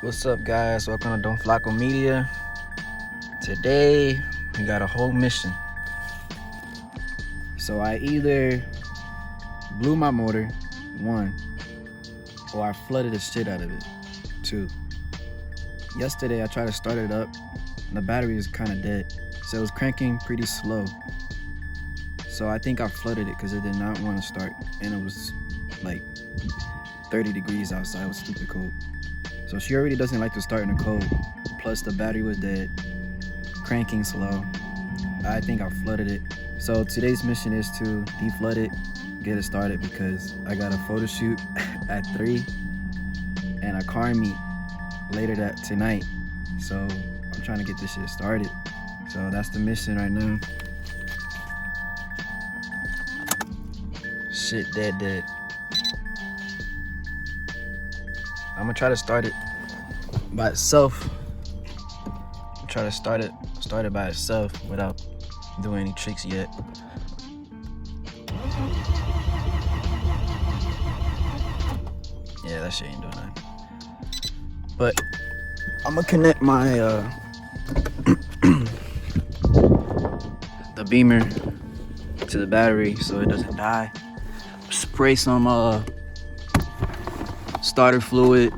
What's up, guys? Welcome to Don't Flacco Media. Today we got a whole mission. So I either blew my motor, 1, or I flooded the shit out of it, 2. Yesterday I tried to start it up and the battery was kind of dead, so it was cranking pretty slow. So I think I flooded it because it did not want to start, and it was like 30 degrees outside. It was stupid cold. So she already doesn't like to start in the cold. Plus the battery was dead, cranking slow. I think I flooded it. So today's mission is to deflood it, get it started, because I got a photo shoot at 3 and a car meet later tonight. So I'm trying to get this shit started. So that's the mission right now. Shit dead. I'm gonna try to start it by itself. Try to start it by itself without doing any tricks yet. Yeah, that shit ain't doing nothing. But I'm gonna connect my the beamer to the battery so it doesn't die. Spray some starter fluid.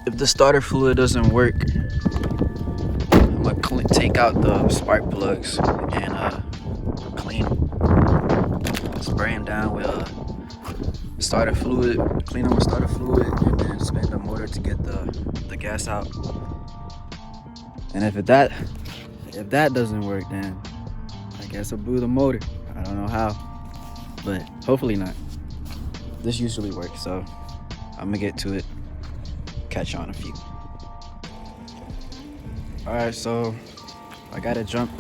If the starter fluid doesn't work, I'm gonna take out the spark plugs and clean them. Spray them down with starter fluid, clean them with starter fluid, and then spin the motor to get the gas out. And if that doesn't work, then I guess I'll blew the motor. I don't know how, but hopefully not. This usually works, so I'm gonna get to it. Catch on a few. Alright, so I gotta jump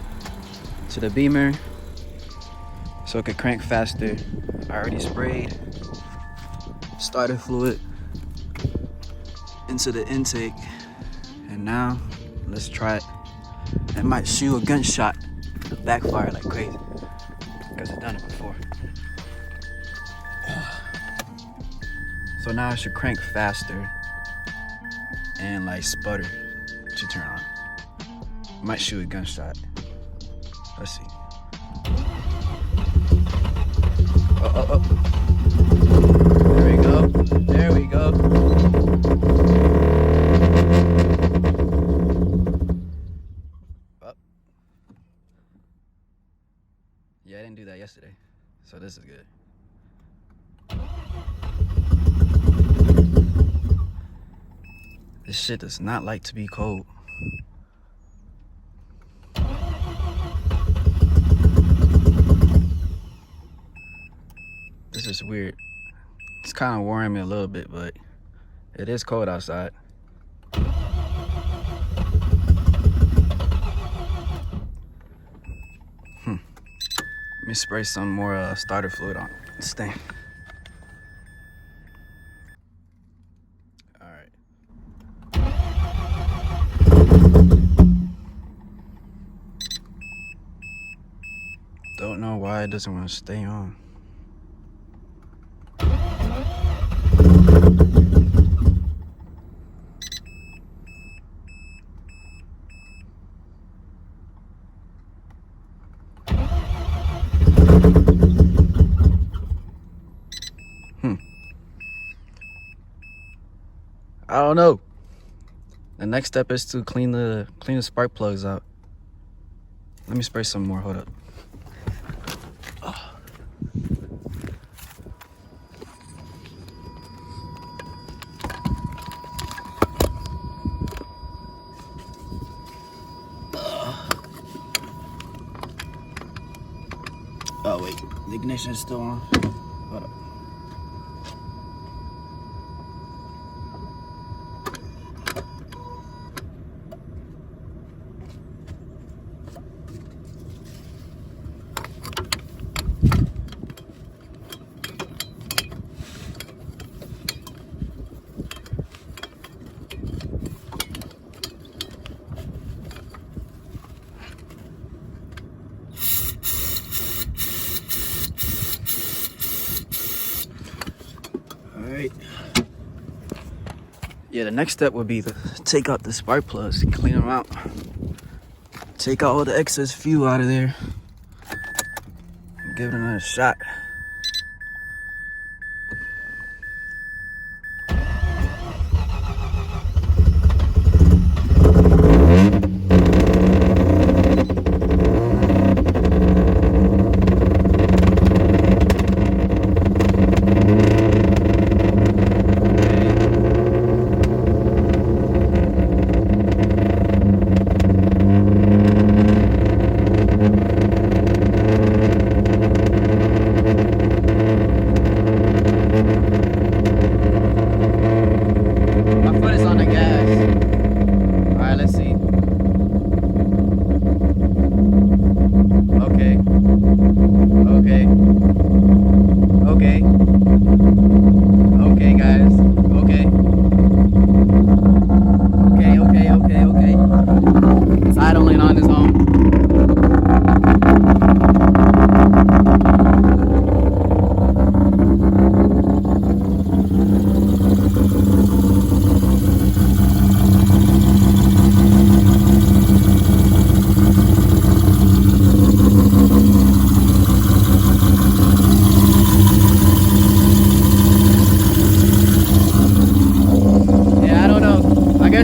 to the beamer so it could crank faster. I already sprayed starter fluid into the intake, and now let's try it. It might shoot a gunshot, backfire like crazy, because I've done it before. So now it should crank faster and like sputter to turn on. Might shoot a gunshot. Let's see. Oh. There we go. Oh. Yeah, I didn't do that yesterday, so this is good. This shit does not like to be cold. This is weird. It's kind of worrying me a little bit, but it is cold outside. Let me spray some more starter fluid on this thing. Don't know why it doesn't want to stay on. I don't know. The next step is to clean the spark plugs out. Let me spray some more. Hold up. Oh wait, the ignition is still on. Hold up. All right. Yeah, the next step would be to take out the spark plugs, clean them out. Take out all the excess fuel out of there. Give it another shot.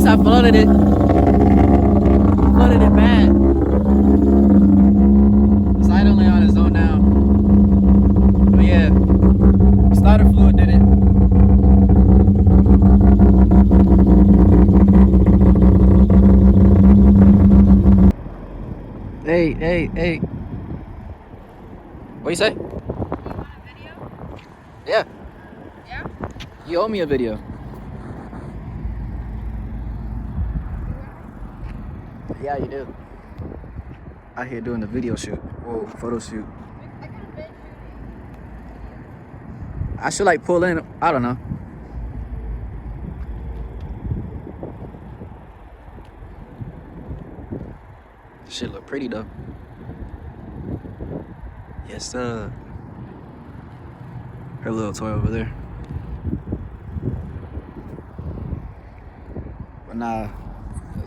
I flooded it. Flooded it bad. It's idling on its own now. But yeah, starter fluid did it. Hey. What you say? You want a video? Yeah. Yeah? You owe me a video. Yeah, you do. Out here doing the video shoot. Whoa, photo shoot. I could have been shooting. I should like pull in. I don't know. Shit look pretty though. Yes, sir. Her little toy over there. But nah.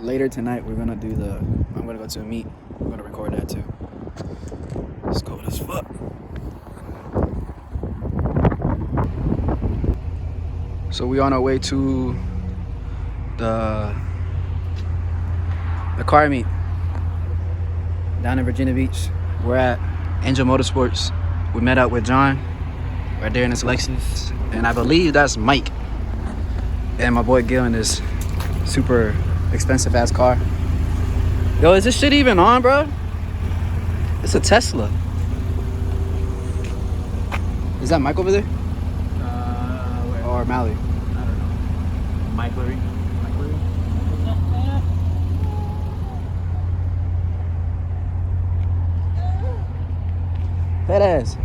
Later tonight, we're gonna do I'm gonna go to a meet. We're gonna record that too. It's cold as fuck. So we on our way to the car meet down in Virginia Beach. We're at Angel Motorsports. We met up with John right there in his Lexus, and I believe that's Mike and my boy Gil in this super expensive ass car. Yo, is this shit even on, bro? It's a Tesla. Is that Mike over there? Where? Or Mally? I don't know. Mike Larry? That ass.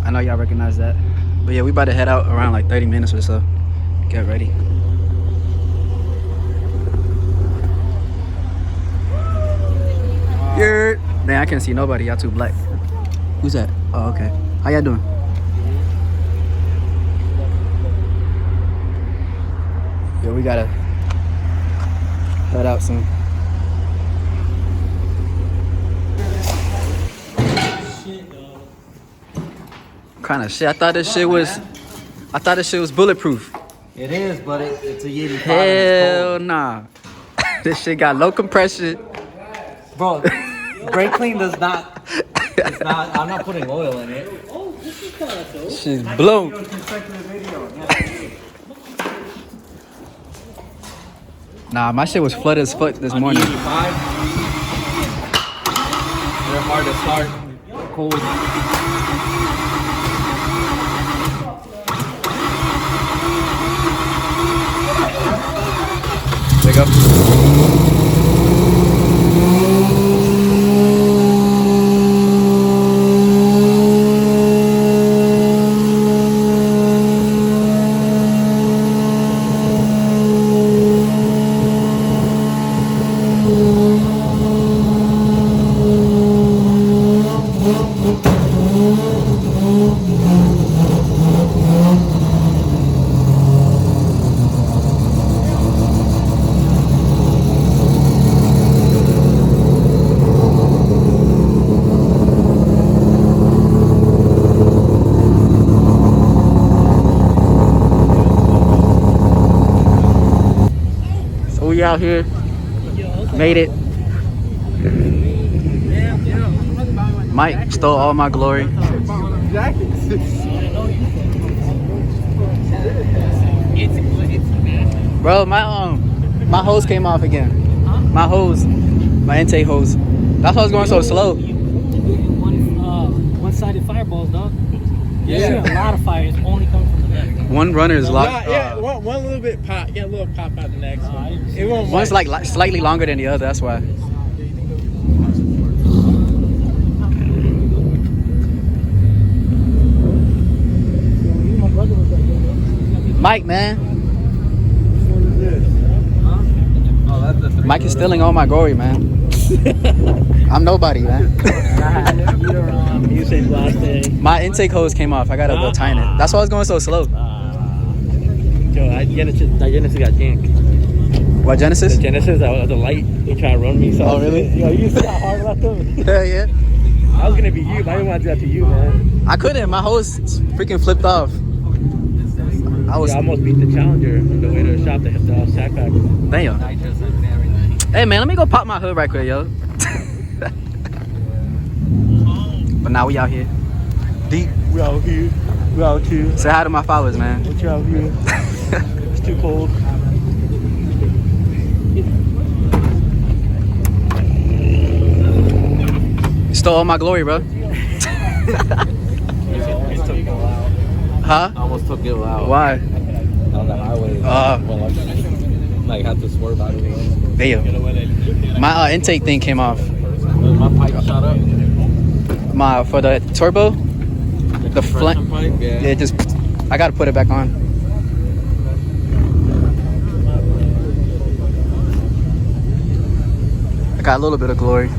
I know y'all recognize that. But yeah, we about to head out around like 30 minutes or so. Get ready. Man, I can't see nobody. Y'all too black. Who's that? Oh, okay. How y'all doing? Yo, we gotta head out soon. Kind of shit. I thought this shit was bulletproof. It is, but it's a Yeti. Hell nah. This shit got low compression. Bro, brake clean does not. It's not. I'm not putting oil in it. Oh, this is kind of dope. She's blown. Nah, my shit was flooded as fuck this morning. 85. They're hard to start. Cold. Pick up. We out here. Made it. Mike stole all my glory. Bro, my hose came off again. My hose, my intake hose. That's why I was going so slow. One-sided fireballs, dog. Yeah, a lot of fire. It's only coming from the neck. One runner is locked. Yeah, one little bit pop. Get a little pop out the next one. It won't. One's like slightly longer than the other. That's why. Mike, man. Mike is stealing all my glory, man. I'm nobody, man. You say last day. My intake hose came off. I gotta go tighten it. That's why I was going so slow. Yo, Genesis got janked. What, Genesis? The Genesis, the light, he tried to run me. So Oh, really? Yo, you see how hard left him? Hell yeah. I was gonna be you, but I didn't want to do that to you, man. I couldn't. My hose freaking flipped off. I was. I almost beat the Challenger on the way to the shop to hit the sack pack. Damn. Hey man, let me go pop my hood right quick, yo. But now we out here. Deep. We out here. We out here. Say hi to my followers, man. What you out here? It's too cold. You stole all my glory, bro. Huh? I almost took it out. Why? On the highway. Like had to swerve out of it. Damn. My intake thing came off. My pipe shot up. For the turbo, the flame. Pipe, Yeah, just I gotta put it back on. I got a little bit of glory.